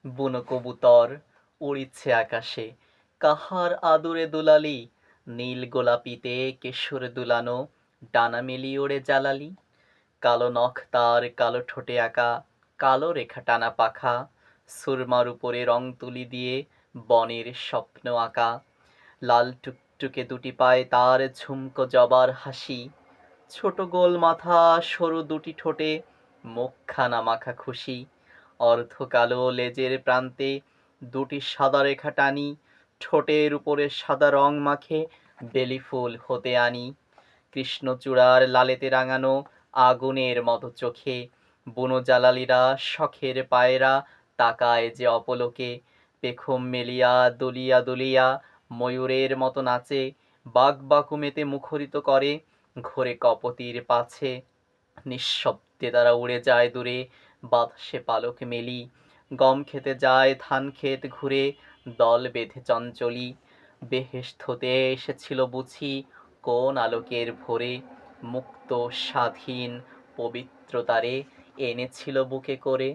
বুনো কবুতর উড়িচ্ছে আকাশে, কাহার আদুরে দুলালি, নীল গোলাপিতে কেশর দুলানো, ডানা মেলি ওড়ে জালালি। কালো নখ তার কালো ঠোঁটে আঁকা, কালো রেখা টানা পাখা, সুরমার উপরে রং তুলি দিয়ে বনের স্বপ্ন আঁকা। লাল টুকটুকে দুটি পায়ে তার ঝুমকো জবার হাসি, ছোট গোল মাথা, সরু দুটি ঠোঁটে মুখখানা মাখা খুশি। অর্ধ কালো লেজের প্রান্তে দুটি সাদা রেখা টানি, ঠোঁটের উপরে সাদা রং মাখে বেলি ফুল হতে আনি। কৃষ্ণচূড়ার লালেতে রাঙানো আগুনের মতো চোখে বুনো জালালিরা শখের পায়রা তাকায় যে অপলোকে। পেখম মেলিয়া দুলিয়া দুলিয়া ময়ূরের মতো নাচে, বাকবাকুমেতে মুখরিত করে ঘোরে কপতির পাছে। নিঃশব্দে তারা উড়ে যায় দূরে, বাতাসে পালক মেলি, গম খেতে যায় ধান ক্ষেত ঘুরে, দল বেঁধে চঞ্চলি। বেহেশত হতে এসেছিল বুঝি কোন আলোকের ভোরে, মুক্ত স্বাধীন পবিত্রতারে এনেছিল বুকে করে।